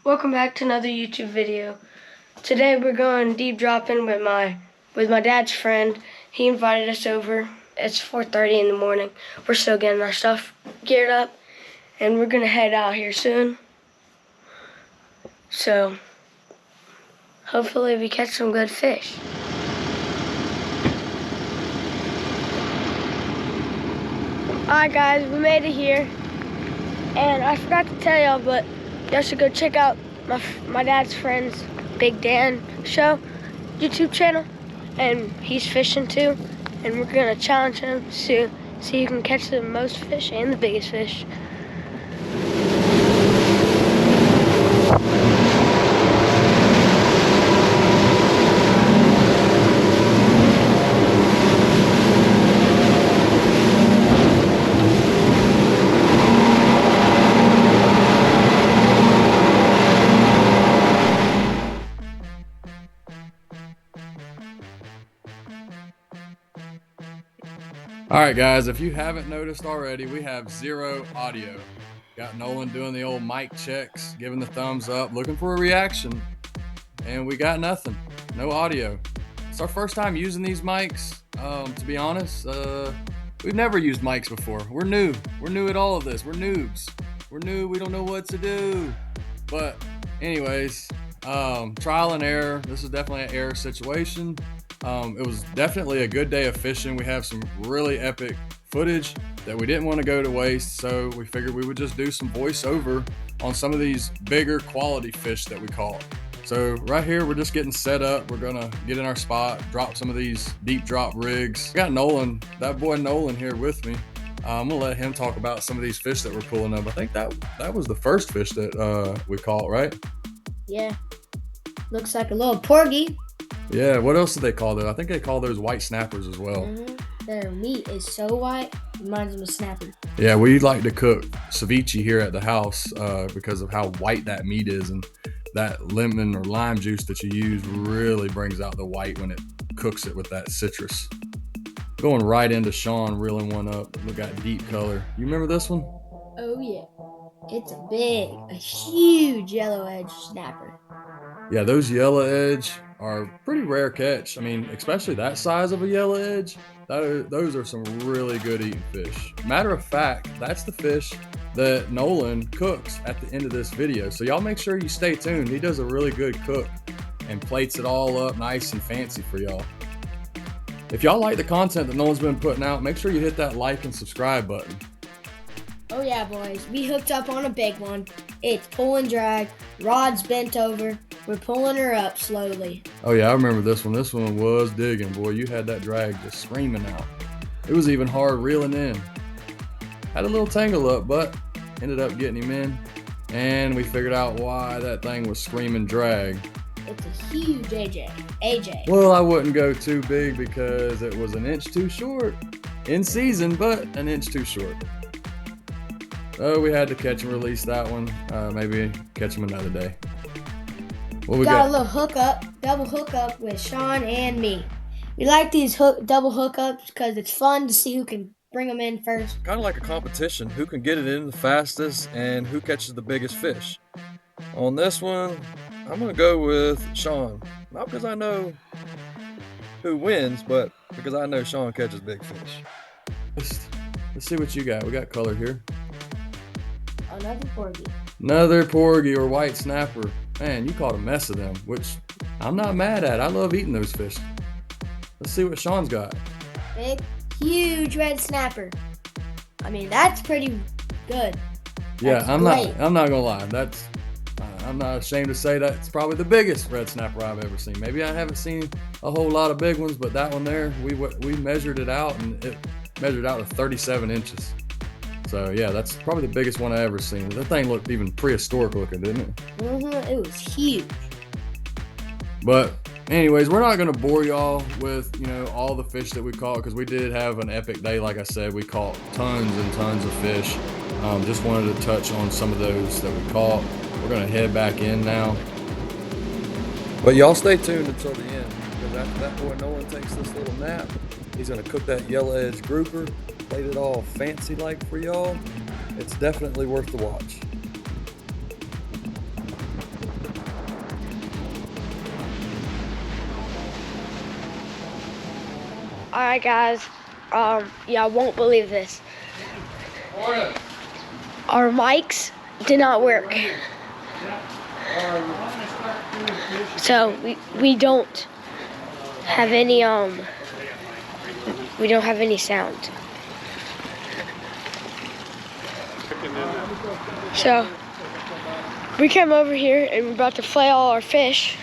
Welcome back to another YouTube video. Today we're going deep dropping with my dad's friend. He invited us over. It's 4:30 in the morning. We're still getting our stuff geared up, and we're gonna head out here soon. So hopefully we catch some good fish. Alright guys, we made it here. And I forgot to tell y'all, but y'all should go check out my dad's friend's Big Dan show YouTube channel, and he's fishing too, and we're gonna challenge him to see who can catch the most fish and the biggest fish. All right, guys, if you haven't noticed already, we have zero audio. Got Nolan doing the old mic checks, giving the thumbs up, looking for a reaction, and we got nothing. No audio. It's our first time using these mics. To be honest, we've never used mics before. We're new. We're new at all of this. We're noobs. We're new. We don't know what to do. But anyways, trial and error. This is definitely an error situation. It was definitely a good day of fishing. We have some really epic footage that we didn't want to go to waste, so we figured we would just do some voiceover on some of these bigger quality fish that we caught. So right here, we're just getting set up. We're gonna get in our spot, drop some of these deep drop rigs. I got Nolan, that boy Nolan, here with me. I'm gonna let him talk about some of these fish that we're pulling up. I think that was the first fish that we caught, right? Yeah, looks like a little porgy. Yeah, what else do they call those? I think they call those white snappers as well. Their meat is so white, reminds them of snapper. Yeah, we like to cook ceviche here at the house because of how white that meat is, and that lemon or lime juice that you use really brings out the white when it cooks it with that citrus. Going right into Sean, reeling one up. Look at deep color. You remember this one? Oh yeah, it's a huge yellow edge snapper. Yeah, those yellow edge are pretty rare catch. I mean, especially that size of a yellow edge, those are some really good eating fish. Matter of fact, that's the fish that Nolan cooks at the end of this video. So y'all make sure you stay tuned. He does a really good cook and plates it all up nice and fancy for y'all. If y'all like the content that Nolan's been putting out, make sure you hit that like and subscribe button. Oh yeah, boys, we hooked up on a big one. It's pull and drag, rod's bent over. We're pulling her up slowly. Oh yeah, I remember this one. This one was digging, boy. You had that drag just screaming out. It was even hard reeling in. Had a little tangle up, but ended up getting him in. And we figured out why that thing was screaming drag. It's a huge AJ. Well, I wouldn't go too big because it was an inch too short. In season, but an inch too short. Oh, we had to catch and release that one. Maybe catch him another day. What we got? A little double hookup with Sean and me. We like these double hookups because it's fun to see who can bring them in first. Kind of like a competition. Who can get it in the fastest and who catches the biggest fish. On this one, I'm going to go with Sean. Not because I know who wins, but because I know Sean catches big fish. Let's see what you got. We got color here. Another porgy. Another porgy or white snapper. Man, you caught a mess of them, which I'm not mad at. I love eating those fish. Let's see what Sean's got. Big, huge red snapper. I mean, that's pretty good. Yeah, I'm not gonna lie. I'm not ashamed to say that's probably the biggest red snapper I've ever seen. Maybe I haven't seen a whole lot of big ones, but that one there, we measured it out, and it measured out to 37 inches. So yeah, that's probably the biggest one I ever seen. That thing looked even prehistoric looking, didn't it? It was huge. But anyways, we're not gonna bore y'all with all the fish that we caught, because we did have an epic day. Like I said, we caught tons and tons of fish. Just wanted to touch on some of those that we caught. We're gonna head back in now. But y'all stay tuned until the end, because after that boy Nolan takes this little nap, he's gonna cook that yellow edge grouper. Played it all fancy like for y'all. It's definitely worth the watch. Alright guys, y'all won't believe this. Our mics did not work. So we don't have any sound. So we came over here and we're about to flay all our fish.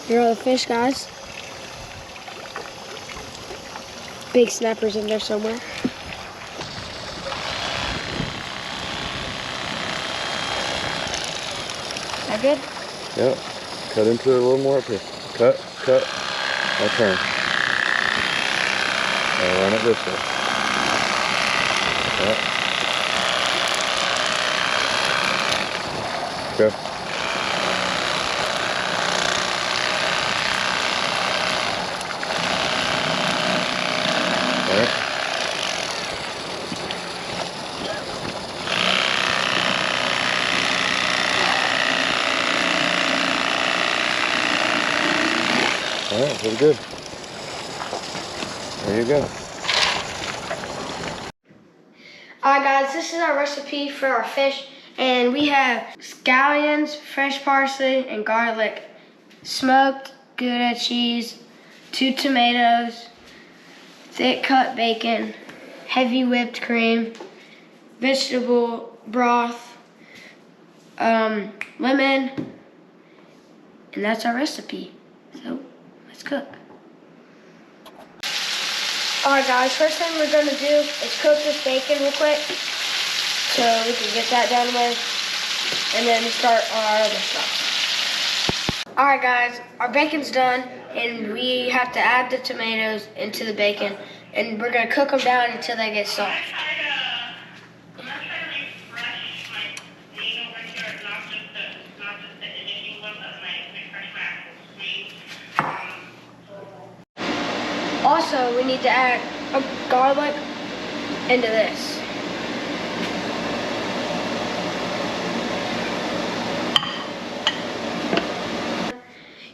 Here are the fish, guys. Big snappers in there somewhere. Is that good? Yep. Cut into it a little more up here. Cut. Now turn. Now run it this way. Cut. Okay. All right. All right, pretty good. There you go. Alright guys, this is our recipe for our fish, and we have scallions, fresh parsley, and garlic, smoked Gouda cheese, 2 tomatoes, thick cut bacon, heavy whipped cream, vegetable broth, lemon, and that's our recipe. So let's cook. Alright guys, first thing we're going to do is cook this bacon real quick so we can get that done with and then start on our other stuff. Alright guys, our bacon's done and we have to add the tomatoes into the bacon and we're going to cook them down until they get soft. Also, we need to add garlic into this.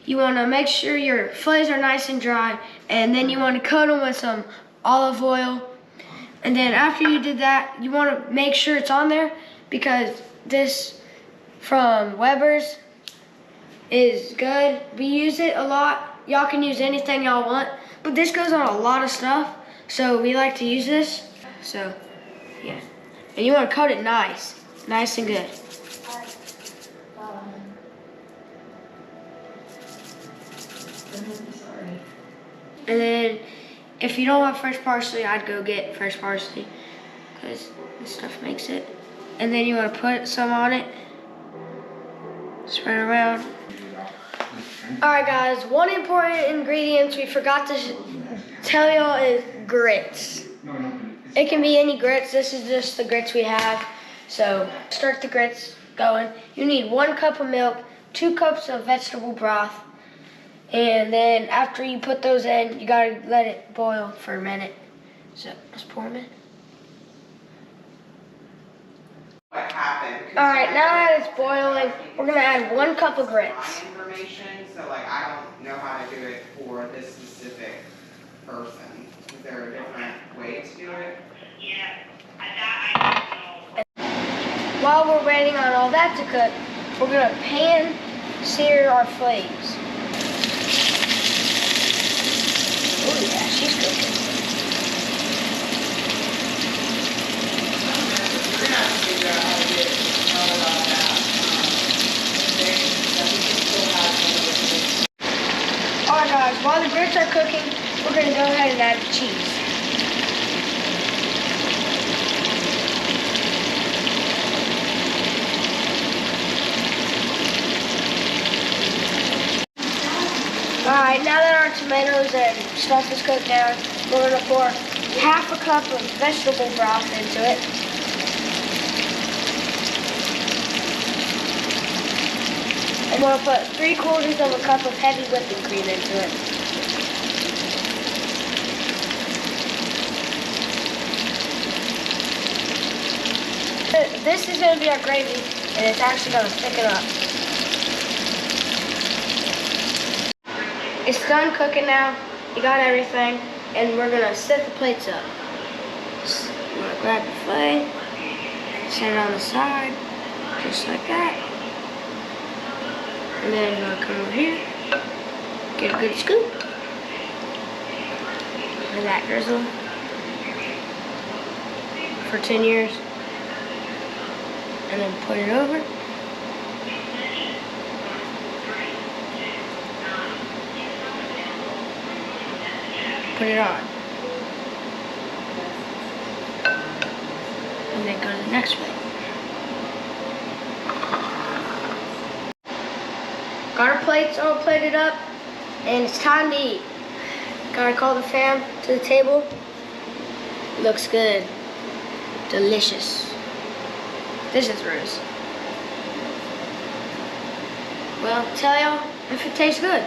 You want to make sure your fillets are nice and dry, and then you want to coat them with some olive oil. And then after you did that, you want to make sure it's on there because this from Weber's is good. We use it a lot. Y'all can use anything y'all want. But this goes on a lot of stuff, so we like to use this. So, yeah. And you want to coat it nice and good. And then, if you don't have fresh parsley, I'd go get fresh parsley, because this stuff makes it. And then you want to put some on it, spread around. Alright guys, one important ingredient we forgot to tell y'all is grits. It can be any grits, this is just the grits we have. So, start the grits going. You need 1 cup of milk, 2 cups of vegetable broth, and then after you put those in, you gotta let it boil for a minute. So, let's pour them in. What happened? Alright, now that it's boiling, we're gonna add 1 cup of grits. So like I don't know how to do it for this specific person. Is there a different way to do it? Yeah, I don't know. While we're waiting on all that to cook, we're gonna pan sear our fillets. Oh yeah, she's cooking. We're gonna have to figure out how to get all about that. Alright guys, while the grits are cooking, we're going to go ahead and add the cheese. Alright, now that our tomatoes and stuff is cooked down, we're going to pour half a cup of vegetable broth into it. And we'll put 3/4 of a cup of heavy whipping cream into it. This is going to be our gravy, and it's actually going to thicken up. It's done cooking now. You got everything, and we're gonna set the plates up. So I'm gonna grab the plate, set it on the side, just like that. And then you're gonna come over here, get a good scoop. Look at that drizzle. For 10 years. And then put it over. Put it on. And then go to the next plate. Got our plates all plated up, and it's time to eat. Gotta call the fam to the table. Looks good. Delicious. This is Rose. Well, tell y'all if it tastes good.